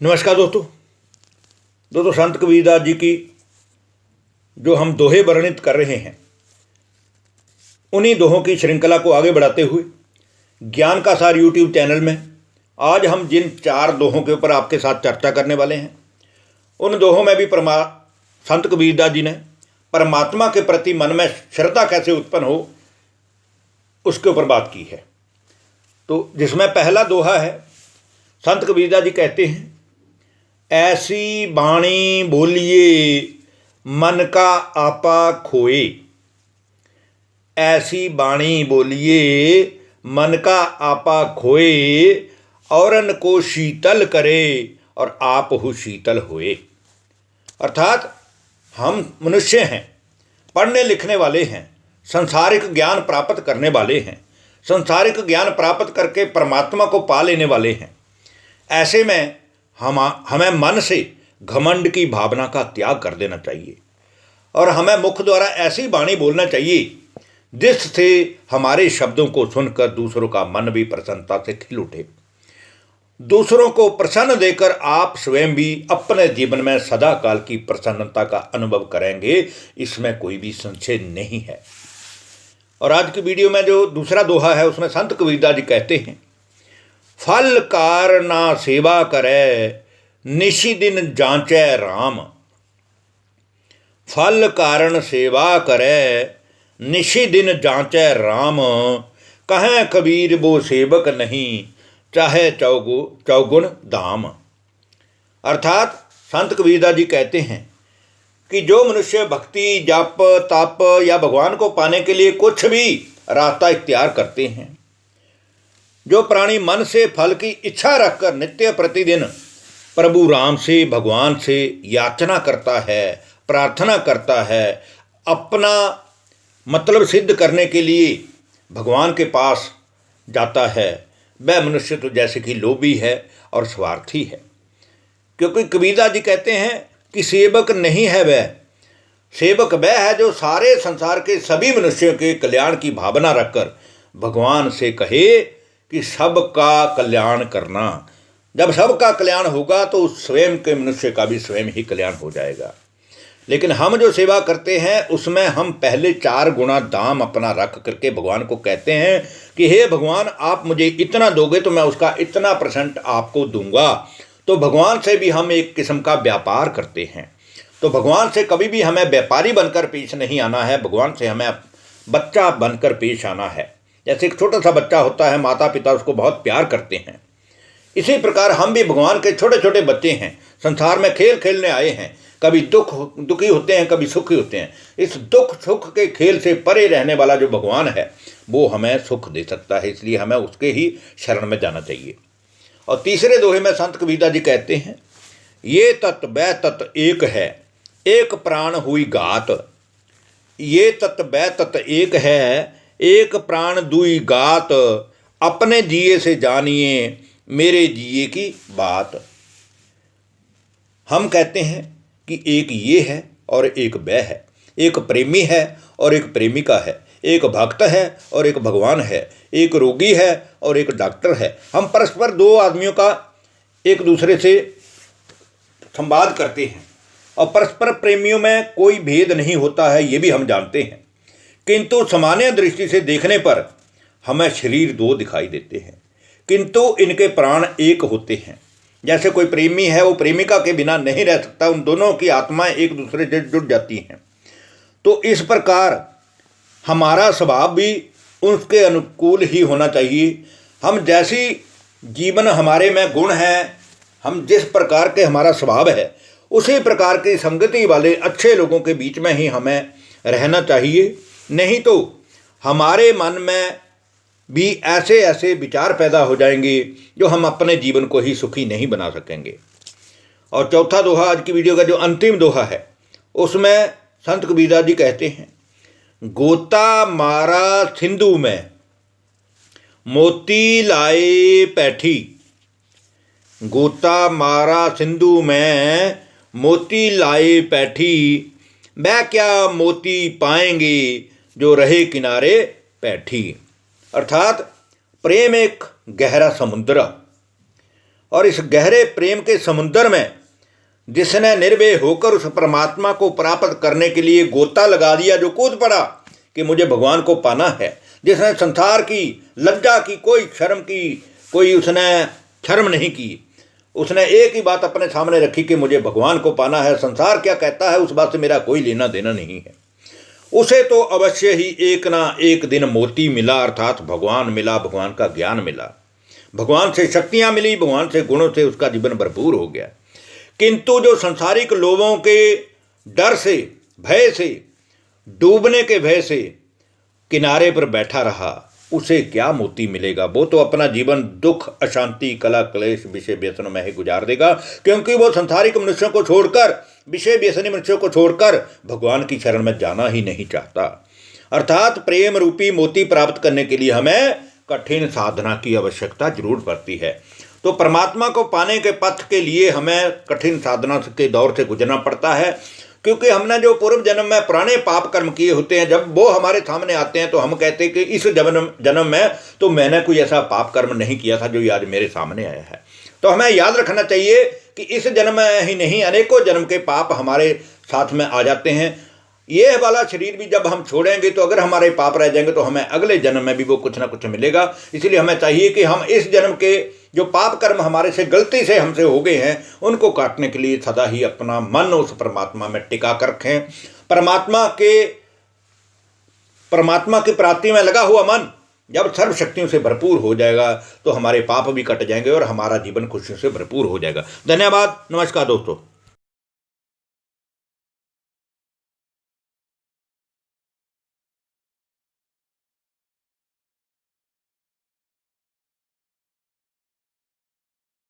नमस्कार दोस्तों संत कबीरदास जी की जो हम दोहे वर्णित कर रहे हैं, उन्हीं दोहों की श्रृंखला को आगे बढ़ाते हुए ज्ञान का सार यूट्यूब चैनल में आज हम जिन 4 दोहों के ऊपर आपके साथ चर्चा करने वाले हैं, उन दोहों में भी संत कबीरदास जी ने परमात्मा के प्रति मन में श्रद्धा कैसे उत्पन्न हो उसके ऊपर बात की है। तो जिसमें पहला दोहा है, संत कबीरदास जी कहते हैं, ऐसी बाणी बोलिए मन का आपा खोए। ऐसी बाणी बोलिए मन का आपा खोए, औरन को शीतल करे और आप हु शीतल होए। अर्थात हम मनुष्य हैं, पढ़ने लिखने वाले हैं, संसारिक ज्ञान प्राप्त करने वाले हैं, संसारिक ज्ञान प्राप्त करके परमात्मा को पा लेने वाले हैं। ऐसे में हमें मन से घमंड की भावना का त्याग कर देना चाहिए और हमें मुख द्वारा ऐसी वाणी बोलना चाहिए जिससे हमारे शब्दों को सुनकर दूसरों का मन भी प्रसन्नता से खिल उठे। दूसरों को प्रसन्न देकर आप स्वयं भी अपने जीवन में सदा काल की प्रसन्नता का अनुभव करेंगे, इसमें कोई भी संशय नहीं है। और आज की वीडियो में जो दूसरा दोहा है, उसमें संत कबीरदास जी कहते हैं, फल कार ना सेवा करे निशि दिन जांचे राम। फल कारण सेवा करे निशि दिन जांचे राम, कहें कबीर वो सेवक नहीं चाहे चौगुण दाम। अर्थात संत कबीरदास जी कहते हैं कि जो मनुष्य भक्ति जप तप या भगवान को पाने के लिए कुछ भी रास्ता इख्तियार करते हैं, जो प्राणी मन से फल की इच्छा रखकर नित्य प्रतिदिन प्रभु राम से, भगवान से याचना करता है, प्रार्थना करता है, अपना मतलब सिद्ध करने के लिए भगवान के पास जाता है, वह मनुष्य तो जैसे कि लोभी है और स्वार्थी है। क्योंकि कबीरदास जी कहते हैं कि सेवक नहीं है वह, सेवक वह है जो सारे संसार के सभी मनुष्यों के कल्याण की भावना रखकर भगवान से कहे कि सबका कल्याण करना। जब सबका कल्याण होगा तो स्वयं के मनुष्य का भी स्वयं ही कल्याण हो जाएगा। लेकिन हम जो सेवा करते हैं उसमें हम पहले 4 गुना दाम अपना रख करके भगवान को कहते हैं कि हे भगवान, आप मुझे इतना दोगे तो मैं उसका इतना % आपको दूंगा। तो भगवान से भी हम एक किस्म का व्यापार करते हैं। तो भगवान से कभी भी हमें व्यापारी बनकर पेश नहीं आना है, भगवान से हमें बच्चा बनकर पेश आना है। जैसे एक छोटा सा बच्चा होता है, माता पिता उसको बहुत प्यार करते हैं, इसी प्रकार हम भी भगवान के छोटे छोटे बच्चे हैं, संसार में खेल खेलने आए हैं। कभी दुखी होते हैं, कभी सुखी होते हैं। इस दुख सुख के खेल से परे रहने वाला जो भगवान है वो हमें सुख दे सकता है, इसलिए हमें उसके ही शरण में जाना चाहिए। और तीसरे दोहे में संत कबीरदास जी कहते हैं, ये तत् वह तत् एक है, एक प्राण हुई घात। ये तत् वह तत् एक है, एक प्राण दुई गात, अपने जिए से जानिए मेरे जिए की बात। हम कहते हैं कि एक ये है और एक वह है, एक प्रेमी है और एक प्रेमिका है, एक भक्त है और एक भगवान है, एक रोगी है और एक डॉक्टर है। हम परस्पर 2 आदमियों का एक दूसरे से संवाद करते हैं और परस्पर प्रेमियों में कोई भेद नहीं होता है, ये भी हम जानते हैं। किंतु सामान्य दृष्टि से देखने पर हमें शरीर 2 दिखाई देते हैं, किंतु इनके प्राण एक होते हैं। जैसे कोई प्रेमी है, वो प्रेमिका के बिना नहीं रह सकता, उन दोनों की आत्माएं एक दूसरे से जुड़ जाती हैं। तो इस प्रकार हमारा स्वभाव भी उसके अनुकूल ही होना चाहिए। हम जैसी जीवन हमारे में गुण हैं, हम जिस प्रकार के हमारा स्वभाव है, उसी प्रकार की संगति वाले अच्छे लोगों के बीच में ही हमें रहना चाहिए। नहीं तो हमारे मन में भी ऐसे ऐसे विचार पैदा हो जाएंगे जो हम अपने जीवन को ही सुखी नहीं बना सकेंगे। और चौथा दोहा, आज की वीडियो का जो अंतिम दोहा है, उसमें संत कबीरदास जी कहते हैं, गोता मारा सिंधु में मोती लाए पैठी। गोता मारा सिंधु में मोती लाए पैठी, वह क्या मोती पाएंगे जो रहे किनारे बैठी। अर्थात प्रेम एक गहरा समुद्र, और इस गहरे प्रेम के समुद्र में जिसने निर्भय होकर उस परमात्मा को प्राप्त करने के लिए गोता लगा दिया, जो कूद पड़ा कि मुझे भगवान को पाना है, जिसने संसार की लज्जा की, कोई शर्म की, कोई उसने शर्म नहीं की, उसने एक ही बात अपने सामने रखी कि मुझे भगवान को पाना है, संसार क्या कहता है उस बात से मेरा कोई लेना देना नहीं है। उसे तो अवश्य ही एक ना एक दिन मोती मिला, अर्थात भगवान मिला, भगवान का ज्ञान मिला, भगवान से शक्तियां मिली, भगवान से गुणों से उसका जीवन भरपूर हो गया। किंतु जो संसारिक लोगों के डर से, भय से, डूबने के भय से किनारे पर बैठा रहा, उसे क्या मोती मिलेगा। वो तो अपना जीवन दुख, अशांति, कला क्लेश, विषय व्यसनों में ही गुजार देगा, क्योंकि वो संसारिक मनुष्यों को छोड़कर, विषय व्यसनी मनुष्यों को छोड़कर भगवान की शरण में जाना ही नहीं चाहता। अर्थात प्रेम रूपी मोती प्राप्त करने के लिए हमें कठिन साधना की आवश्यकता जरूर पड़ती है। तो परमात्मा को पाने के पथ के लिए हमें कठिन साधना के दौर से गुजरना पड़ता है, क्योंकि हमने जो पूर्व जन्म में पुराने पाप कर्म किए होते हैं, जब वो हमारे सामने आते हैं तो हम कहते हैं कि इस जन्म में तो मैंने कोई ऐसा पाप कर्म नहीं किया था जो ये आज मेरे सामने आया है। तो हमें याद रखना चाहिए कि इस जन्म में ही नहीं, अनेकों जन्म के पाप हमारे साथ में आ जाते हैं। ये वाला शरीर भी जब हम छोड़ेंगे तो अगर हमारे पाप रह जाएंगे तो हमें अगले जन्म में भी वो कुछ ना कुछ मिलेगा। इसलिए हमें चाहिए कि हम इस जन्म के जो पाप कर्म हमारे से गलती से हमसे हो गए हैं उनको काटने के लिए सदा ही अपना मन उस परमात्मा में टिका कर रखें। परमात्मा की प्राप्ति में लगा हुआ मन जब सर्व शक्तियों से भरपूर हो जाएगा तो हमारे पाप भी कट जाएंगे और हमारा जीवन खुशियों से भरपूर हो जाएगा। धन्यवाद। नमस्कार दोस्तों।